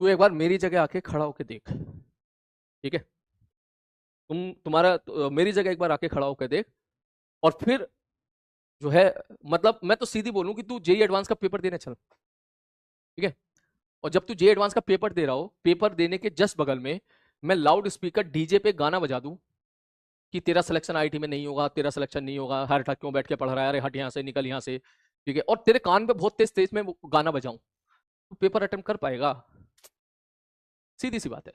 तू एक बार मेरी जगह आके खड़ा होके देख, ठीक है? मेरी जगह एक बार आके खड़ा होके देख, और फिर जो है, मतलब मैं तो सीधी बोलूं कि तू जेई एडवांस का पेपर देने चल, ठीक है? और जब तू जेई एडवांस का पेपर दे रहा हो, पेपर देने के जस्ट बगल में मैं लाउड स्पीकर डीजे पे गाना बजा दूं कि तेरा सिलेक्शन आईटी में नहीं होगा, तेरा सिलेक्शन नहीं होगा, हर हट क्यों बैठ के पढ़ रहा है, अरे हट यहाँ से, निकल यहाँ से, ठीक है? और तेरे कान पे बहुत तेज तेज में वो गाना बजाऊं, तू पेपर अटेम्प्ट कर पाएगा? सीधी सी बात है।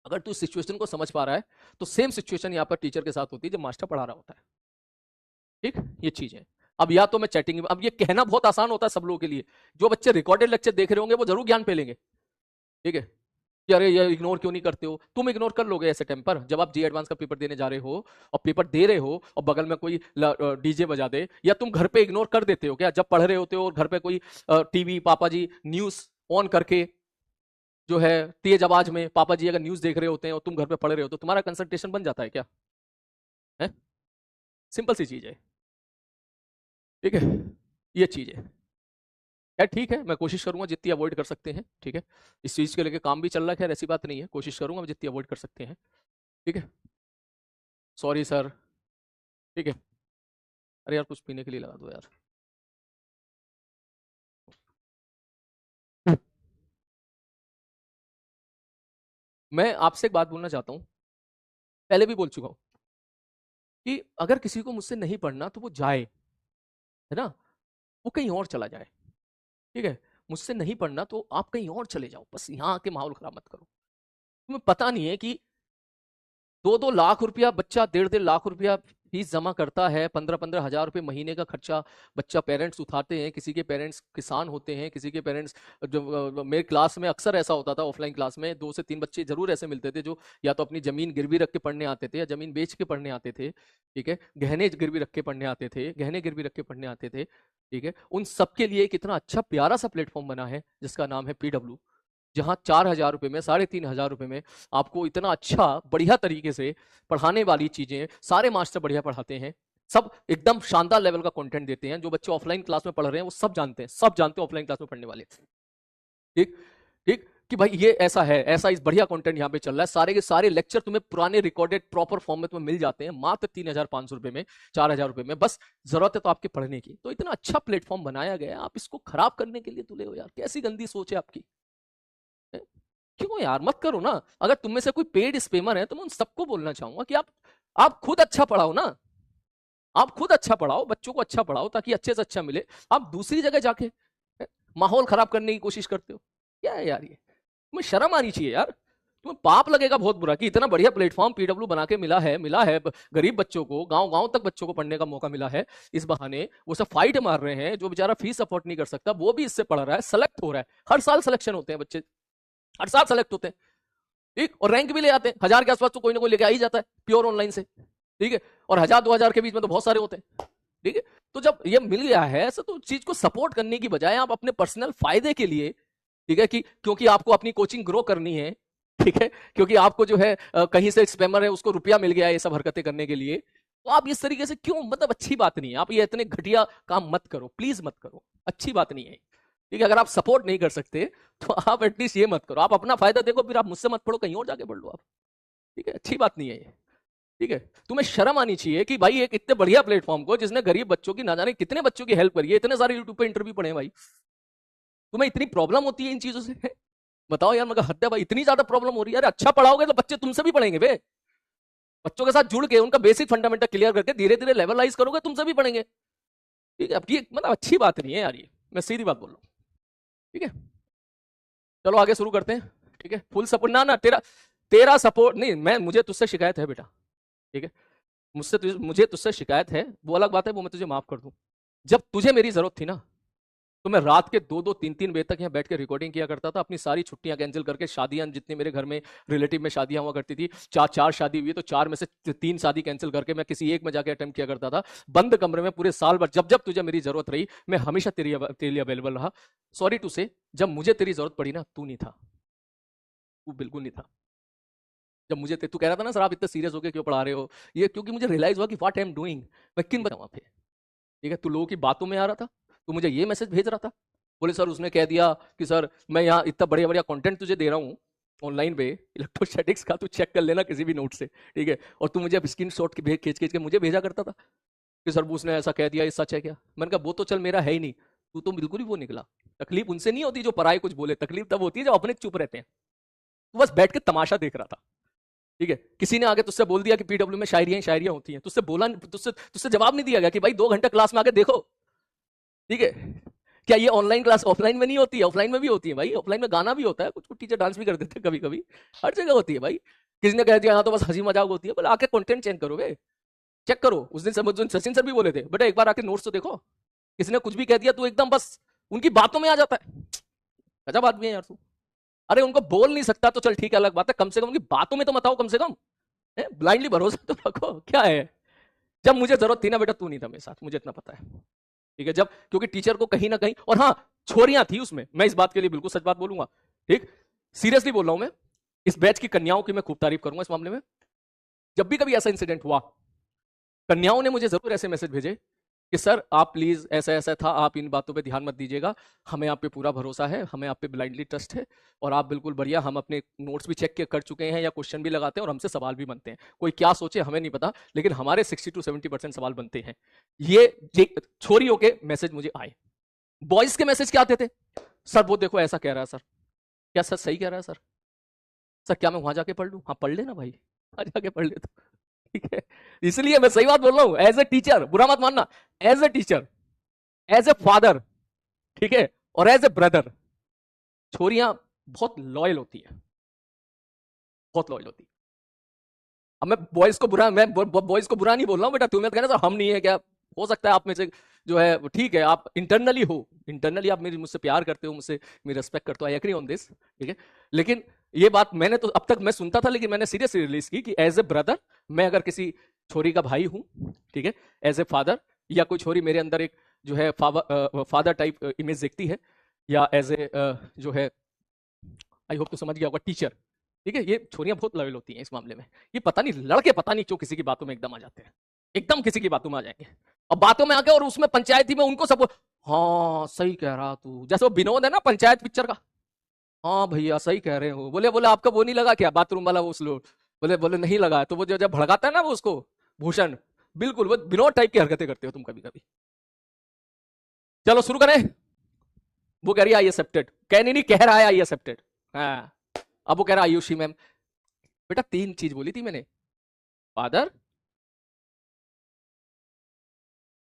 अगर तू सिचुएशन को समझ पा रहा है, तो सेम सिचुएशन यहाँ पर टीचर के साथ होती है जब मास्टर पढ़ा रहा होता है, ठीक? ये चीज है। अब या तो मैं चैटिंग, अब ये कहना बहुत आसान होता है सब लोगों के लिए, जो बच्चे रिकॉर्डेड लेक्चर देख रहे होंगे वो जरूर ज्ञान पे लेंगे, ठीक है? कि अरे ये इग्नोर क्यों नहीं करते हो? तुम इग्नोर कर लोगे ऐसे टाइम पर जब आप जी एडवांस का पेपर देने जा रहे हो और पेपर दे रहे हो और बगल में कोई डीजे बजा दे, या तुम घर पे इग्नोर कर देते हो क्या जब पढ़ रहे होते हो और घर पे कोई टीवी, पापा जी न्यूज ऑन करके जो है तेज आवाज में पापा जी अगर न्यूज देख रहे होते हैं और तुम घर पे पढ़ रहे हो, तो तुम्हारा कंसंट्रेशन बन जाता है क्या? है? सिंपल सी चीज है, ठीक है? ये चीज है। यार ठीक है, मैं कोशिश करूंगा जितनी अवॉइड कर सकते हैं, ठीक है? इस चीज के लेके काम भी चल रहा है, खैर ऐसी बात नहीं है, कोशिश करूंगा मैं जितनी अवॉइड कर सकते हैं, ठीक है? सॉरी सर, ठीक है? अरे यार कुछ पीने के लिए लगा दो यार। मैं आपसे एक बात बोलना चाहता हूँ, पहले भी बोल चुका हूँ कि अगर किसी को मुझसे नहीं पढ़ना तो वो जाए, है ना? वो कहीं और चला जाए, ठीक है? मुझसे नहीं पढ़ना तो आप कहीं और चले जाओ, बस यहाँ आके माहौल खराब मत करो। तुम्हें पता नहीं है कि 2-2 लाख रुपया बच्चा, 1.5-1.5 लाख रुपया फीस जमा करता है, 15-15 हजार रुपये महीने का खर्चा बच्चा, पेरेंट्स उठाते हैं। किसी के पेरेंट्स किसान होते हैं, किसी के पेरेंट्स जो मेरे क्लास में अक्सर ऐसा होता था, ऑफलाइन क्लास में 2 से 3 बच्चे जरूर ऐसे मिलते थे जो या तो अपनी जमीन गिरवी रख के पढ़ने आते थे या जमीन बेच के पढ़ने आते थे, ठीक है? गहने गिरवी रख के पढ़ने आते थे, गहने गिरवी रख के पढ़ने आते थे, ठीक है? उन सबके लिए एक इतना अच्छा प्यारा सा प्लेटफॉर्म बना है जिसका नाम है पीडब्ल्यू, जहां 4 हजार रुपए में, 3,500 रुपए में आपको इतना अच्छा बढ़िया तरीके से पढ़ाने वाली चीजें, सारे मास्टर बढ़िया पढ़ाते हैं, सब एकदम शानदार लेवल का कंटेंट देते हैं। जो बच्चे ऑफलाइन क्लास में पढ़ रहे हैं वो सब जानते हैं, सब जानते हैं ऑफलाइन क्लास में पढ़ने वाले, ठीक? ठीक कि भाई ये ऐसा है, ऐसा इस बढ़िया कंटेंट यहाँ पे चल रहा है। सारे के सारे लेक्चर तुम्हें पुराने रिकॉर्डेड प्रॉपर फॉर्मेट में मिल जाते हैं मात्र 3,500 रुपए में, 4,000 रुपए में, बस जरूरत है तो आपके पढ़ने की। तो इतना अच्छा प्लेटफॉर्म बनाया गया है, आप इसको खराब करने के लिए तुले हो यार? कैसी गंदी सोच है आपकी? क्यों यार, मत करो ना। अगर तुम में से कोई पेड स्पैमर है तो मैं उन सबको बोलना चाहूंगा कि आप खुद अच्छा पढ़ाओ ना। आप खुद अच्छा पढ़ाओ, बच्चों को अच्छा पढ़ाओ ताकि अच्छे से अच्छा मिले। आप दूसरी जगह जाके माहौल खराब करने की कोशिश करते हो, क्या है यार ये? तुम्हें शर्म आनी चाहिए यार। तुम्हें पाप लगेगा बहुत बुरा कि इतना बढ़िया प्लेटफॉर्म पीडब्ल्यू बना के मिला है गरीब बच्चों को, गांव गांव तक बच्चों को पढ़ने का मौका मिला है। इस बहाने वो सब फाइट मार रहे हैं, जो बेचारा फीस अफोर्ड नहीं कर सकता वो भी इससे पढ़ रहा है, सेलेक्ट हो रहा है। हर साल सिलेक्शन होते हैं बच्चे, हर साल सेलेक्ट होते हैं, ठीक? और रैंक भी ले आते हैं, 1,000 के आसपास तो कोई ना कोई लेके आ ही जाता है प्योर ऑनलाइन से, ठीक है? और 1,000-2,000 के बीच में तो बहुत सारे होते हैं, ठीक है? तो जब ये मिल गया है ऐसा, तो चीज को सपोर्ट करने की बजाय आप अपने पर्सनल फायदे के लिए, ठीक है, कि क्योंकि आपको अपनी कोचिंग ग्रो करनी है, ठीक है, क्योंकि आपको जो है कहीं से स्पैमर है उसको रुपया मिल गया है ये सब हरकतें करने के लिए, तो आप इस तरीके से क्यों, मतलब अच्छी बात नहीं है। आप ये इतने घटिया काम मत करो, प्लीज मत करो, अच्छी बात नहीं है, ठीक है? अगर आप सपोर्ट नहीं कर सकते तो आप एटलीस्ट ये मत करो। आप अपना फायदा देखो, फिर आप मुझसे मत पढ़ो, कहीं और जाके पढ़ लो आप, ठीक है? अच्छी बात नहीं है ये, ठीक है? तुम्हें शर्म आनी चाहिए कि भाई एक इतने बढ़िया प्लेटफॉर्म को, जिसने गरीब बच्चों की ना जाने कितने बच्चों की हेल्प करी है, इतने सारे यूट्यूब पे इंटरव्यू पढ़े भाई, तुम्हें इतनी प्रॉब्लम होती है इन चीजों से? बताओ यार, मगर हद है भाई, इतनी ज्यादा प्रॉब्लम हो रही है। अरे अच्छा पढ़ाओगे तो बच्चे तुमसे भी पढ़ेंगे बे। बच्चों के साथ जुड़ के उनका बेसिक फंडामेंटल क्लियर करके धीरे धीरे लेवलाइज करोगे, तुमसे भी पढ़ेंगे, ठीक है? अब ये मतलब अच्छी बात नहीं है यार, ये मैं सीधी बात बोल रहा हूँ, ठीक है? चलो आगे शुरू करते हैं, ठीक है? फुल सपोर्ट ना, ना तेरा तेरा सपोर्ट नहीं, मैं मुझे तुझसे शिकायत है बेटा, ठीक है? मुझे तुझसे शिकायत है, वो अलग बात है, वो मैं तुझे माफ कर दूं। जब तुझे मेरी जरूरत थी ना, तो मैं रात के 2-2 3-3 बजे तक यहाँ बैठ के रिकॉर्डिंग किया करता था, अपनी सारी छुट्टियां कैंसिल करके। शादियां जितनी मेरे घर में रिलेटिव में शादियां हुआ करती थी, चार शादी हुई, तो 4 में से 3 शादी कैंसिल करके मैं किसी एक में जाके अटेम्प्ट किया करता था, बंद कमरे में पूरे साल भर। जब जब तुझे मेरी जरूरत रही, मैं हमेशा तेरे लिए अवेलेबल रहा। सॉरी टू से, जब मुझे तेरी जरूरत पड़ी ना, तू नहीं था, तू बिल्कुल नहीं था। जब मुझे तू कह रहा था ना सर आप इतने सीरियस होकर क्यों पढ़ा रहे हो, ये क्योंकि मुझे रियलाइज हुआ कि व्हाट आई एम डूइंग, मैं किन बताऊं वहां पे, ठीक है? तू लोगों की बातों में आ रहा था, तू मुझे ये मैसेज भेज रहा था, बोले सर उसने कह दिया कि सर मैं यहाँ इतना बढ़िया बढ़िया कंटेंट तुझे दे रहा हूँ ऑनलाइन पे इलेक्ट्रोस्टैटिक्स का, तू चेक कर लेना किसी भी नोट से, ठीक है, और तू मुझे स्क्रीन शॉट खींच खींच के मुझे भेजा करता था कि सर उसने ऐसा कह दिया, ये सच है क्या? मैंने कहा वो तो चल मेरा है ही नहीं, तू तो बिल्कुल ही वो निकला। तकलीफ उनसे नहीं होती जो पराये कुछ बोले, तकलीफ तब होती है जब अपने चुप रहते हैं। तो बस बैठ के तमाशा देख रहा था, ठीक है। किसी ने आगे तुझसे बोल दिया कि पीडब्ल्यू में शायरियां शायरियां होती हैं, तुझसे बोला, तुझसे तुझसे जवाब नहीं दिया गया कि भाई 2 घंटे क्लास में आके देखो, ठीक है। क्या ये ऑनलाइन क्लास ऑफलाइन में नहीं होती है? ऑफलाइन में भी होती है भाई, ऑफलाइन में गाना भी होता है, कुछ कुछ टीचर डांस भी कर देते हैं कभी कभी, हर जगह होती है भाई। किसी ने कह दिया यहाँ तो बस हंसी मजाक होती है, बोले आके कंटेंट चेंज करो, चेक करो। उस दिन सचिन सर भी बोले थे, बेटा एक बार आके नोट्स तो देखो। किसी ने कुछ भी कह दिया तो एकदम बस उनकी बातों में आ जाता है। गजब आदमी है यार तू। अरे उनको बोल नहीं सकता तो चल ठीक है, अलग बात है, कम से कम उनकी बातों में तो मत आओ, कम से कम ब्लाइंडली भरोसा तो रखो, क्या है। जब मुझे जरूरत थी ना बेटा, तू नहीं था मेरे साथ, मुझे इतना पता है, ठीक है। जब क्योंकि टीचर को कहीं ना कहीं, और हाँ छोरियां थी उसमें, मैं इस बात के लिए बिल्कुल सच बात बोलूंगा, ठीक, सीरियसली बोल रहा हूं मैं। इस बैच की कन्याओं की मैं खूब तारीफ करूंगा इस मामले में। जब भी कभी ऐसा इंसिडेंट हुआ, कन्याओं ने मुझे जरूर ऐसे मैसेज भेजे कि सर आप प्लीज ऐसा ऐसा था, आप इन बातों पे ध्यान मत दीजिएगा, हमें आप पे पूरा भरोसा है, हमें आप पे ब्लाइंडली ट्रस्ट है, और आप बिल्कुल बढ़िया, हम अपने नोट्स भी चेक कर चुके हैं या क्वेश्चन भी लगाते हैं और हमसे सवाल भी बनते हैं, कोई क्या सोचे हमें नहीं पता, लेकिन हमारे 60 to 70% सवाल बनते हैं। ये छोरियों के मैसेज मुझे आए। बॉयज के मैसेज क्या आते थे? सर वो देखो ऐसा कह रहा है सर। क्या सर सही कह रहा है सर? सर क्या मैं वहां जाके पढ़ लूं? हाँ पढ़ लेना भाई, वहां जाके पढ़ ले तो, ठीक है। इसलिए मैं सही बात बोल रहा हूं, एज ए टीचर, बुरा मत मानना, as a teacher, as a father, ठीक है, और एज ए ब्रदर, छोरियां बहुत लॉयल होती है, बहुत लॉयल होती है। अब मैं बॉयज को बुरा, मैं बॉयज को बुरा नहीं बोल रहा हूं बेटा, तुम्हें कहना सर हम नहीं है क्या, हो सकता है आप में से जो है, ठीक है, आप इंटरनली हो, इंटरनली आप मेरी मुझसे प्यार करते हो, मुझसे मेरी रिस्पेक्ट करते हो, आई एग्री ऑन दिस, ठीक है। लेकिन ये बात मैंने तो अब तक मैं सुनता था, लेकिन मैंने सीरियसली रिलीज की कि एज ए ब्रदर, मैं अगर किसी छोरी का भाई हूं, ठीक है, एज ए फादर, या कोई छोरी मेरे अंदर एक जो है फादर टाइप इमेज देखती है, या एज ए जो है, आई होप तो समझ गया होगा, टीचर, ठीक है, ये छोरियां बहुत लॉयल होती हैं इस मामले में। ये पता नहीं लड़के पता नहीं क्यों किसी की बातों में एकदम आ जाते हैं, एकदम किसी की बातों में आ जाएंगे, और बातों में आके, और उसमें पंचायती में उनको सब, हाँ सही कह रहा तू, जैसे वो विनोद है ना पंचायत पिक्चर का, हाँ भैया सही कह रहे हो, बोले बोले आपका वो नहीं लगा क्या बाथरूम वाला वो स्लो, बोले बोले नहीं लगा, तो वो जो जब भड़काता है ना वो उसको, भूषण, बिल्कुल वो विनोद टाइप की हरकतें करते हो तुम कभी कभी। चलो शुरू करें। वो कह रही है आई एक्सेप्टेड, कहनी नहीं कह रहा है आई एक्सेप्टेड, हाँ। अब वो कह रहा है आयुषी मैम, बेटा 3 चीज बोली थी मैंने, father,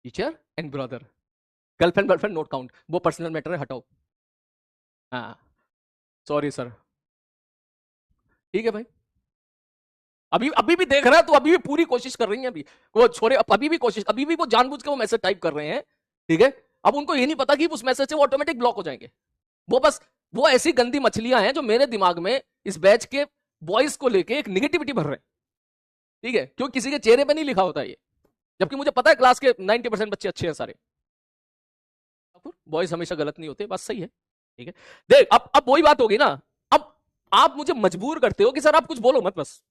teacher and brother, girlfriend boyfriend note count, वो पर्सनल मैटर है, हटाओ। हाँ सॉरी सर, ठीक है भाई। अभी अभी भी देख रहा है तो अभी भी पूरी कोशिश कर रही है, अभी वो छोरे अभी भी कोशिश, अभी भी वो जानबूझ के वो मैसेज टाइप कर रहे हैं, ठीक है। अब उनको ये नहीं पता कि उस मैसेज से वो ऑटोमेटिक ब्लॉक हो जाएंगे। वो बस वो ऐसी गंदी मछलियां हैं जो मेरे दिमाग में इस बैच के बॉयज को लेके एक निगेटिविटी भर रहे हैं, ठीक है, क्योंकि किसी के चेहरे पे नहीं लिखा होता ये, जबकि मुझे पता है क्लास के 90% बच्चे अच्छे हैं सारे, बॉयज हमेशा गलत नहीं होते, बात सही है, ठीक है। देख अब वही बात होगी ना, अब आप मुझे मजबूर करते हो कि सर आप कुछ बोलो मत बस,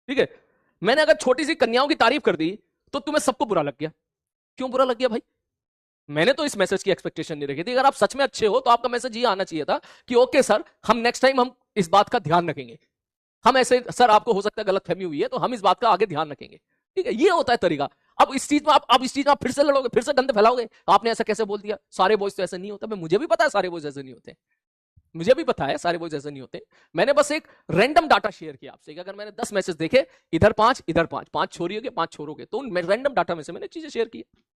ठीक है। मैंने अगर छोटी सी कन्याओं की तारीफ कर दी तो तुम्हें सबको बुरा लग गया, क्यों बुरा लग गया भाई? मैंने तो इस मैसेज की एक्सपेक्टेशन नहीं रखी थी, अगर आप सच में अच्छे हो तो आपका मैसेज ये आना चाहिए था कि ओके सर, हम नेक्स्ट टाइम हम इस बात का ध्यान रखेंगे, हम ऐसे सर आपको हो सकता है गलत फहमी हुई है तो हम इस बात का आगे ध्यान रखेंगे, ठीक है, ये होता है तरीका। अब इस चीज में आप इस चीज में आप फिर से लड़ोगे, फिर से गंदे फैलाओगे, आपने ऐसा कैसे बोल दिया, सारे बॉयज तो ऐसे नहीं होता, मुझे भी पता है सारे बॉयज ऐसे नहीं होते, मुझे भी पता है सारे बॉयज ऐसे नहीं होते। मैंने बस एक रैंडम डाटा शेयर किया आपसे कि अगर मैंने 10 मैसेज देखे, इधर 5 इधर 5, 5 छोरियों के 5 छोरों के, तो उन रैंडम डाटा में से मैंने चीजें शेयर की।